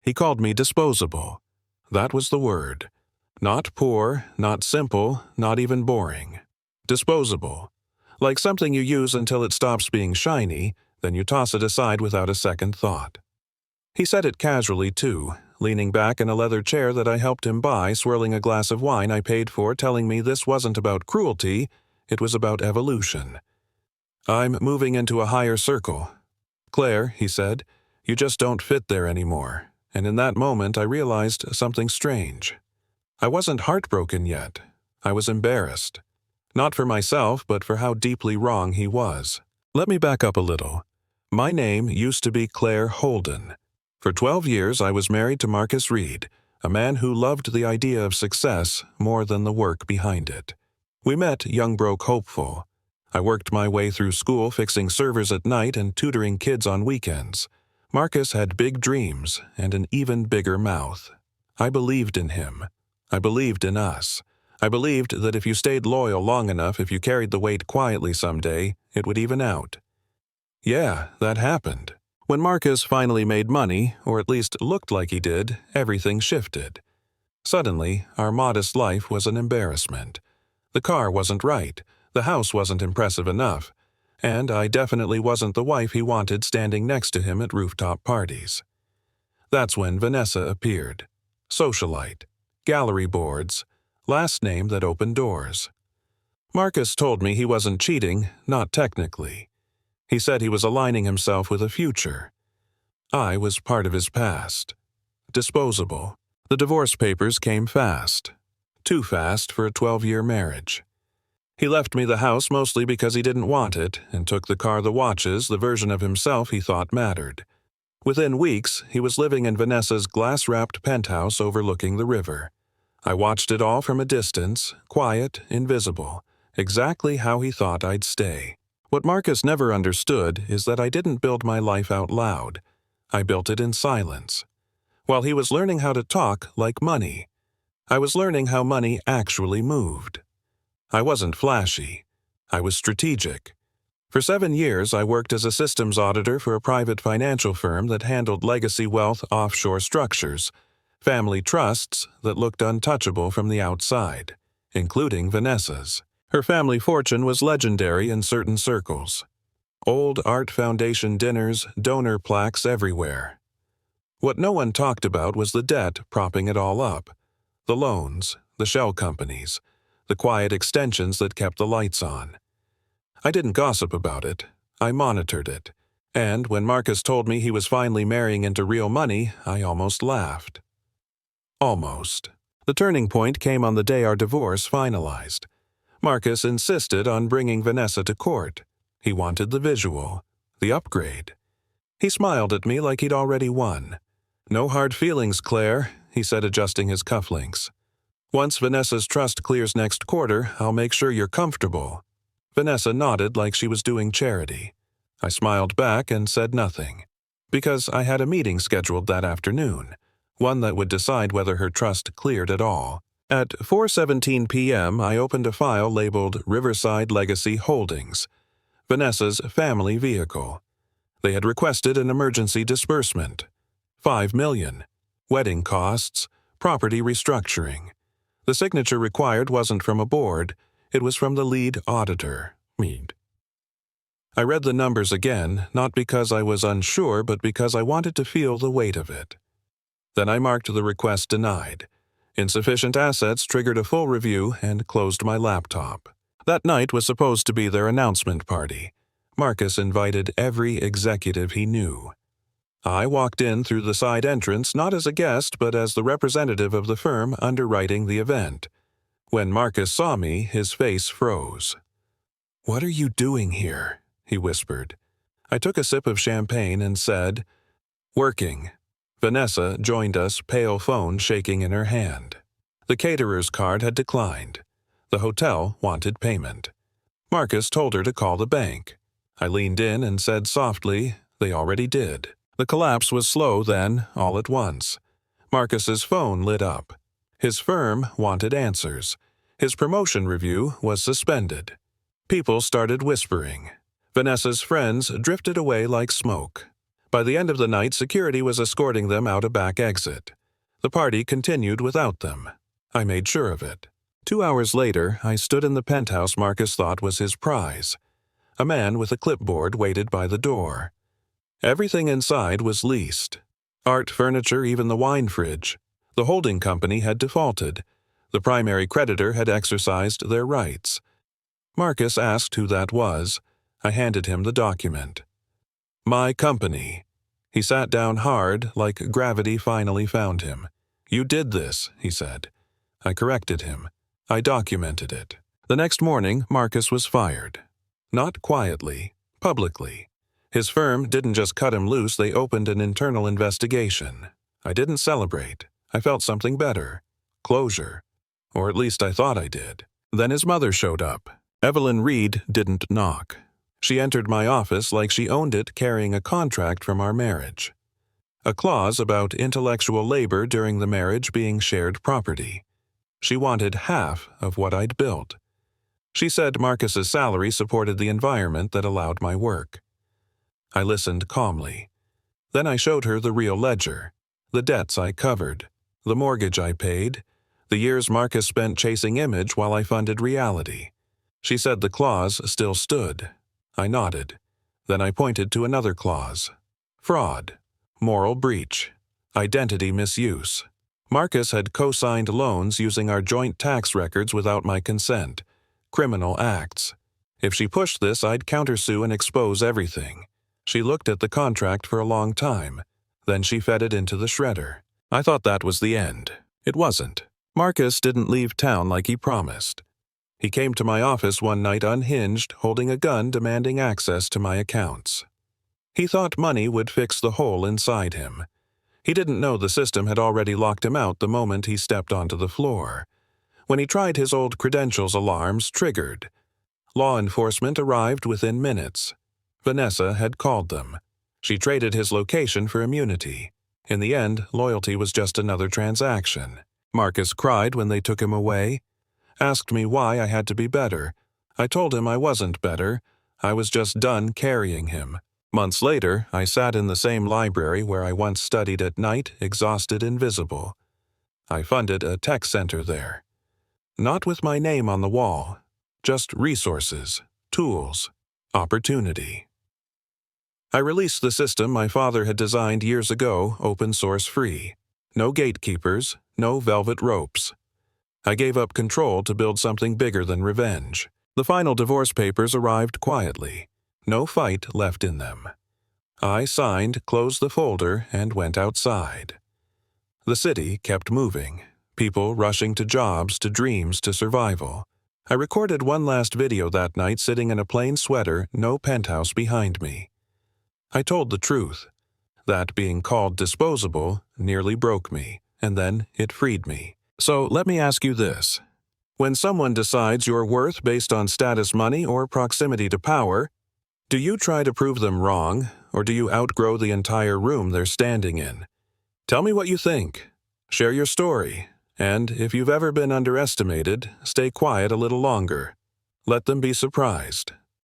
He called me disposable. That was the word. Not poor, not simple, not even boring. Disposable. Like something you use until it stops being shiny, then you toss it aside without a second thought. He said it casually, too, leaning back in a leather chair that I helped him buy, swirling a glass of wine I paid for, telling me this wasn't about cruelty, it was about evolution. I'm moving into a higher circle. Claire, he said, you just don't fit there anymore. And in that moment I realized something strange. I wasn't heartbroken yet. I was embarrassed. Not for myself, but for how deeply wrong he was. Let me back up a little. My name used to be Claire Holden. For 12 years I was married to Marcus Reed, a man who loved the idea of success more than the work behind it. We met young broke hopeful. I worked my way through school fixing servers at night and tutoring kids on weekends. Marcus had big dreams and an even bigger mouth. I believed in him. I believed in us. I believed that if you stayed loyal long enough, if you carried the weight quietly someday, it would even out. Yeah, that happened. When Marcus finally made money, or at least looked like he did, everything shifted. Suddenly, our modest life was an embarrassment. The car wasn't right, the house wasn't impressive enough, and I definitely wasn't the wife he wanted standing next to him at rooftop parties. That's when Vanessa appeared. Socialite. Gallery boards. Last name that opened doors. Marcus told me he wasn't cheating, not technically. He said he was aligning himself with a future. I was part of his past. Disposable. The divorce papers came fast. Too fast for a 12-year marriage. He left me the house mostly because he didn't want it, and took the car, the watches, the version of himself he thought mattered. Within weeks, he was living in Vanessa's glass-wrapped penthouse overlooking the river. I watched it all from a distance, quiet, invisible, exactly how he thought I'd stay. What Marcus never understood is that I didn't build my life out loud. I built it in silence. While he was learning how to talk like money, I was learning how money actually moved. I wasn't flashy. I was strategic. For 7 years, I worked as a systems auditor for a private financial firm that handled legacy wealth offshore structures, family trusts that looked untouchable from the outside, including Vanessa's. Her family fortune was legendary in certain circles. Old Art Foundation dinners, donor plaques everywhere. What no one talked about was the debt propping it all up. The loans, the shell companies, the quiet extensions that kept the lights on. I didn't gossip about it. I monitored it. And when Marcus told me he was finally marrying into real money, I almost laughed. Almost. The turning point came on the day our divorce finalized. Marcus insisted on bringing Vanessa to court. He wanted the visual, the upgrade. He smiled at me like he'd already won. No hard feelings, Claire, he said, adjusting his cufflinks. Once Vanessa's trust clears next quarter, I'll make sure you're comfortable. Vanessa nodded like she was doing charity. I smiled back and said nothing, because I had a meeting scheduled that afternoon, one that would decide whether her trust cleared at all. At 4:17 p.m., I opened a file labeled Riverside Legacy Holdings, Vanessa's family vehicle. They had requested an emergency disbursement. $5 million. Wedding costs, property restructuring. The signature required wasn't from a board, it was from the lead auditor, Reed. I read the numbers again, not because I was unsure, but because I wanted to feel the weight of it. Then I marked the request denied. Insufficient assets triggered a full review and closed my laptop. That night was supposed to be their announcement party. Marcus invited every executive he knew. I walked in through the side entrance not as a guest but as the representative of the firm underwriting the event. When Marcus saw me, his face froze. "What are you doing here?" he whispered. I took a sip of champagne and said, "Working." Vanessa joined us, pale phone shaking in her hand. The caterer's card had declined. The hotel wanted payment. Marcus told her to call the bank. I leaned in and said softly, "They already did." The collapse was slow then, all at once. Marcus's phone lit up. His firm wanted answers. His promotion review was suspended. People started whispering. Vanessa's friends drifted away like smoke. By the end of the night, security was escorting them out a back exit. The party continued without them. I made sure of it. 2 hours later, I stood in the penthouse Marcus thought was his prize. A man with a clipboard waited by the door. Everything inside was leased. Art, furniture, even the wine fridge. The holding company had defaulted. The primary creditor had exercised their rights. Marcus asked who that was. I handed him the document. My company. He sat down hard, like gravity finally found him. You did this, he said. I corrected him. I documented it. The next morning, Marcus was fired. Not quietly, publicly. His firm didn't just cut him loose, they opened an internal investigation. I didn't celebrate. I felt something better. Closure. Or at least I thought I did. Then his mother showed up. Evelyn Reed didn't knock. She entered my office like she owned it, carrying a contract from our marriage. A clause about intellectual labor during the marriage being shared property. She wanted half of what I'd built. She said Marcus's salary supported the environment that allowed my work. I listened calmly. Then I showed her the real ledger, the debts I covered, the mortgage I paid, the years Marcus spent chasing image while I funded reality. She said the clause still stood. I nodded. Then I pointed to another clause. Fraud, moral breach, identity misuse. Marcus had co-signed loans using our joint tax records without my consent. Criminal acts. If she pushed this, I'd countersue and expose everything. She looked at the contract for a long time. Then she fed it into the shredder. I thought that was the end. It wasn't. Marcus didn't leave town like he promised. He came to my office one night unhinged, holding a gun demanding access to my accounts. He thought money would fix the hole inside him. He didn't know the system had already locked him out the moment he stepped onto the floor. When he tried his old credentials, alarms triggered. Law enforcement arrived within minutes. Vanessa had called them. She traded his location for immunity. In the end, loyalty was just another transaction. Marcus cried when they took him away. Asked me why I had to be better. I told him I wasn't better. I was just done carrying him. Months later, I sat in the same library where I once studied at night, exhausted, invisible. I funded a tech center there. Not with my name on the wall, just resources, tools, opportunity. I released the system my father had designed years ago, open source free. No gatekeepers, no velvet ropes. I gave up control to build something bigger than revenge. The final divorce papers arrived quietly. No fight left in them. I signed, closed the folder, and went outside. The city kept moving. People rushing to jobs, to dreams, to survival. I recorded one last video that night sitting in a plain sweater, no penthouse behind me. I told the truth. That being called disposable nearly broke me, and then it freed me. So let me ask you this. When someone decides your worth based on status, money, or proximity to power, do you try to prove them wrong, or do you outgrow the entire room they're standing in? Tell me what you think. Share your story. And if you've ever been underestimated, stay quiet a little longer. Let them be surprised.